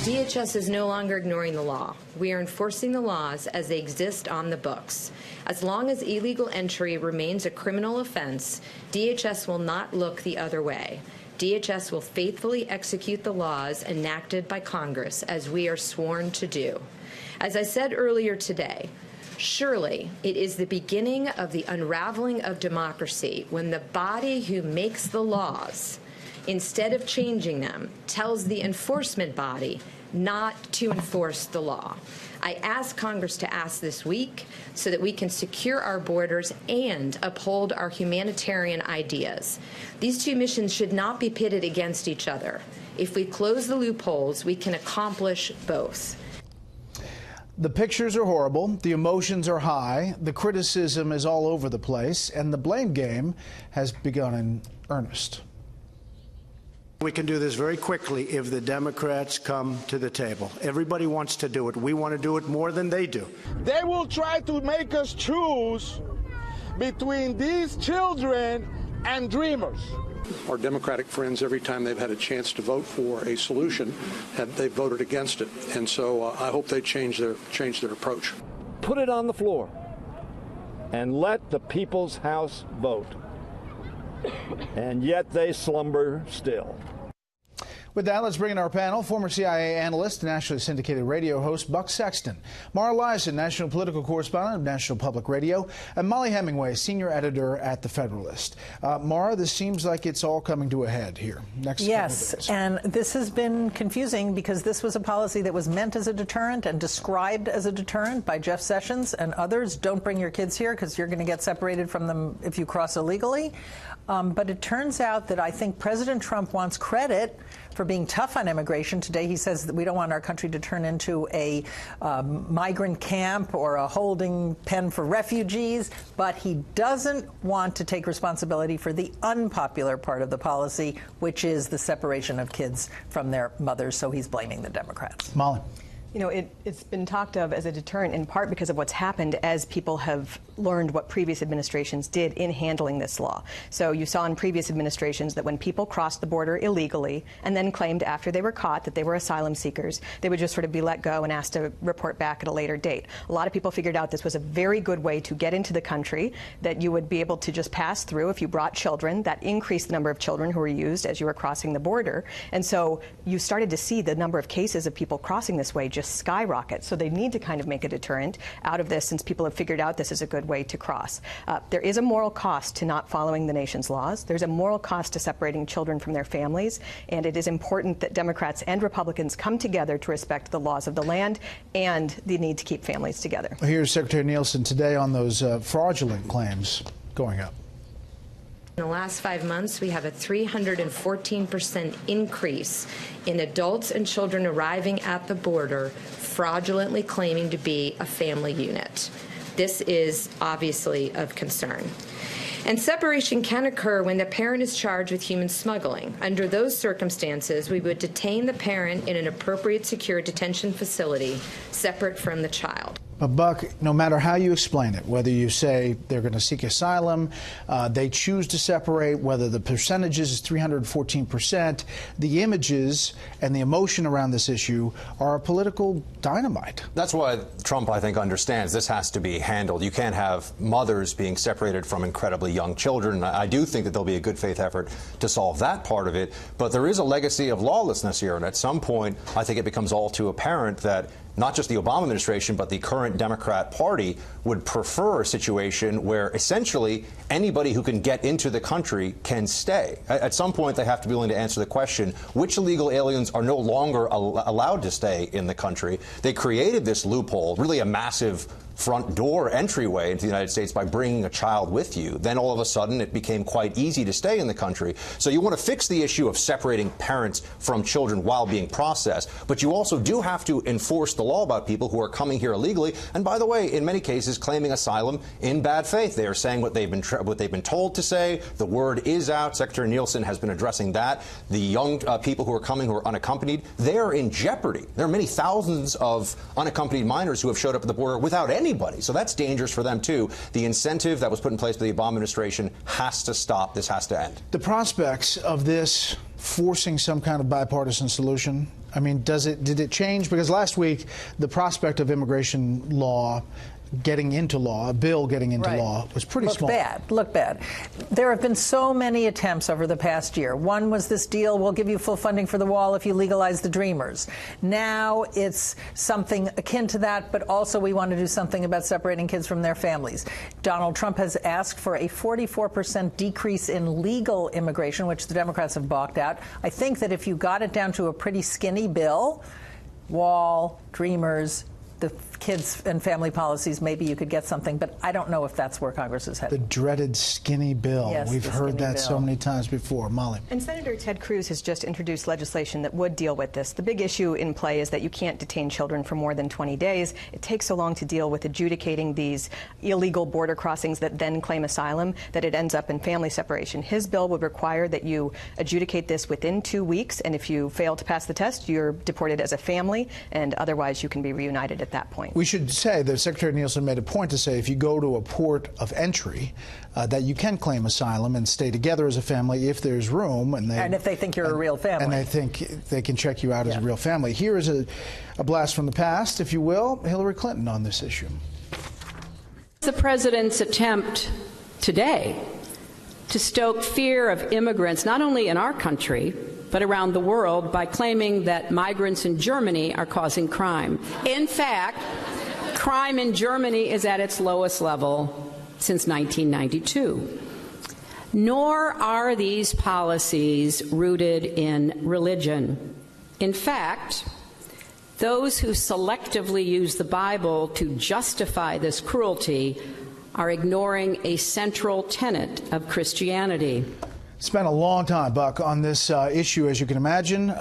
DHS is no longer ignoring the law. We are enforcing the laws as they exist on the books. As long as illegal entry remains a criminal offense, DHS will not look the other way. DHS will faithfully execute the laws enacted by Congress, as we are sworn to do. As I said earlier today, surely it is the beginning of the unraveling of democracy when the body who makes the laws, instead of changing them, tells the enforcement body not to enforce the law. I ask Congress to ask this week so that we can secure our borders and uphold our humanitarian ideas. These two missions should not be pitted against each other. If we close the loopholes, we can accomplish both. The pictures are horrible, the emotions are high, the criticism is all over the place, and the blame game has begun in earnest. We can do this very quickly if the Democrats come to the table. Everybody wants to do it. We want to do it more than they do. They will try to make us choose between these children and dreamers. Our Democratic friends, every time they've had a chance to vote for a solution, they've voted against it. And so I hope they change their approach. Put it on the floor and let the people's House vote. And yet they slumber still. With that, let's bring in our panel. Former CIA analyst, nationally syndicated radio host Buck Sexton, Mara Liasson, national political correspondent of National Public Radio, and Molly Hemingway, senior editor at The Federalist. Mara, this seems like it's all coming to a head here. Yes, and this has been confusing because this was a policy that was meant as a deterrent and described as a deterrent by Jeff Sessions and others. Don't bring your kids here because you're going to get separated from them if you cross illegally. But it turns out that I think President Trump wants credit for being tough on immigration. Today he says that we don't want our country to turn into a migrant camp or a holding pen for refugees, but he doesn't want to take responsibility for the unpopular part of the policy, which is the separation of kids from their mothers, so he's blaming the Democrats. Molly. You know, it's been talked of as a deterrent in part because of what's happened as people have learned what previous administrations did in handling this law. So you saw in previous administrations that when people crossed the border illegally and then claimed after they were caught that they were asylum seekers, they would just sort of be let go and asked to report back at a later date. A lot of people figured out this was a very good way to get into the country, that you would be able to just pass through if you brought children. That increased the number of children who were used as you were crossing the border. And so you started to see the number of cases of people crossing this way just skyrocket. So they need to kind of make a deterrent out of this since people have figured out this is a good way to cross. There is a moral cost to not following the nation's laws. There's a moral cost to separating children from their families. And it is important that Democrats and Republicans come together to respect the laws of the land and the need to keep families together. Here's Secretary Nielsen today on those fraudulent claims going up. In the last 5 months, we have a 314% increase in adults and children arriving at the border fraudulently claiming to be a family unit. This is obviously of concern. And separation can occur when the parent is charged with human smuggling. Under those circumstances, we would detain the parent in an appropriate secure detention facility separate from the child. But Buck, no matter how you explain it, whether you say they're going to seek asylum, they choose to separate, whether the percentages is 314%, the images and the emotion around this issue are political dynamite. That's why Trump, I think, understands this has to be handled. You can't have mothers being separated from incredibly young children. I do think that there'll be a good faith effort to solve that part of it. But there is a legacy of lawlessness here. And at some point, I think it becomes all too apparent that not just the Obama administration, but the current Democrat Party would prefer a situation where essentially anybody who can get into the country can stay. At some point, they have to be willing to answer the question, which illegal aliens are no longer allowed to stay in the country? They created this loophole, really a massive front door entryway into the United States by bringing a child with you. Then all of a sudden it became quite easy to stay in the country. So you want to fix the issue of separating parents from children while being processed, but you also do have to enforce the law about people who are coming here illegally. And by the way, in many cases, claiming asylum in bad faith. They are saying what they've been told to say. The word is out. Secretary Nielsen has been addressing that. The young people who are coming who are unaccompanied, they are in jeopardy. There are many thousands of unaccompanied minors who have showed up at the border without any anybody. So that's dangerous for them, too. The incentive that was put in place by the Obama administration has to stop. This has to end. The prospects of this forcing some kind of bipartisan solution, I mean, did it change? Because last week, the prospect of immigration law getting into law, a bill getting into law, was pretty small. Look bad. There have been so many attempts over the past year. One was this deal, we'll give you full funding for the wall if you legalize the Dreamers. Now it's something akin to that, but also we want to do something about separating kids from their families. Donald Trump has asked for a 44% decrease in legal immigration, which the Democrats have balked at. I think that if you got it down to a pretty skinny bill, wall, Dreamers, the kids and family policies, maybe you could get something, but I don't know if that's where Congress is headed. The dreaded skinny bill. Yes, we've heard that so many times before. Molly. And Senator Ted Cruz has just introduced legislation that would deal with this. The big issue in play is that you can't detain children for more than 20 days. It takes so long to deal with adjudicating these illegal border crossings that then claim asylum that it ends up in family separation. His bill would require that you adjudicate this within 2 weeks, and if you fail to pass the test, you're deported as a family, and otherwise you can be reunited at that point. We should say that Secretary Nielsen made a point to say if you go to a port of entry, that you can claim asylum and stay together as a family if there's room. And if they think you're a real family. And they think they can check you out as a real family. Here is a blast from the past, if you will, Hillary Clinton on this issue. The president's attempt today to stoke fear of immigrants, not only in our country, but around the world, by claiming that migrants in Germany are causing crime. In fact, crime in Germany is at its lowest level since 1992. Nor are these policies rooted in religion. In fact, those who selectively use the Bible to justify this cruelty are ignoring a central tenet of Christianity. Spent a long time, Buck, on this issue, as you can imagine,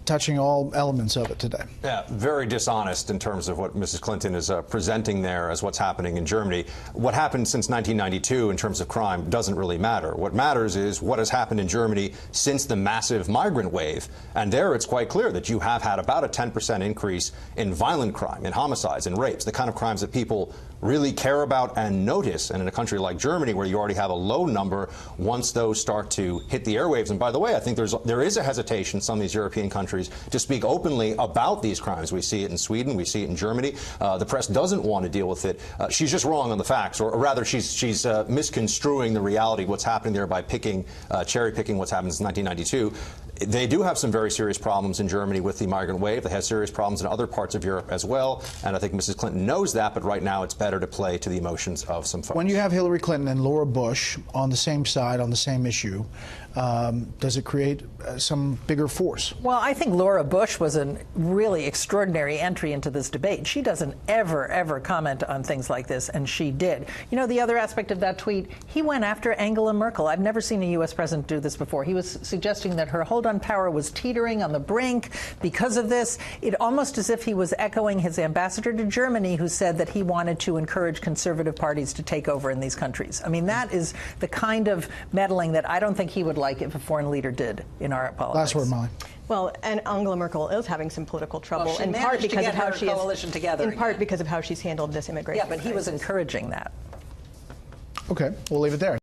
touching all elements of it today. Yeah, very dishonest in terms of what Mrs. Clinton is presenting there as what's happening in Germany. What happened since 1992 in terms of crime doesn't really matter. What matters is what has happened in Germany since the massive migrant wave. And there it's quite clear that you have had about a 10% increase in violent crime, in homicides, and rapes, the kind of crimes that people really care about and notice. And in a country like Germany, where you already have a low number, once those start to hit the airwaves, and by the way, I think there is a hesitation in some of these European countries to speak openly about these crimes. We see it in Sweden, we see it in Germany. The press doesn't want to deal with it. She's just wrong on the facts, or rather she's misconstruing the reality of what's happening there by cherry-picking what's happened since 1992. They do have some very serious problems in Germany with the migrant wave. They have serious problems in other parts of Europe as well, and I think Mrs. Clinton knows that, but right now it's better to play to the emotions of some folks. When you have Hillary Clinton and Laura Bush on the same side, on the same issue, does it create some bigger force? Well, I think Laura Bush was a really extraordinary entry into this debate. She doesn't ever comment on things like this, and she did. You know, the other aspect of that tweet, he went after Angela Merkel. I've never seen a U.S. president do this before. He was suggesting that her hold on power was teetering on the brink because of this. It almost as if he was echoing his ambassador to Germany, who said that he wanted to encourage conservative parties to take over in these countries. I mean, that is the kind of meddling that I don't think he would like if a foreign leader did in our politics. Last word, Molly. Well, and Angela Merkel is having some political trouble, well, in part because of how she because of how she's handled this immigration. Yeah, but he was encouraging that. Okay, we'll leave it there.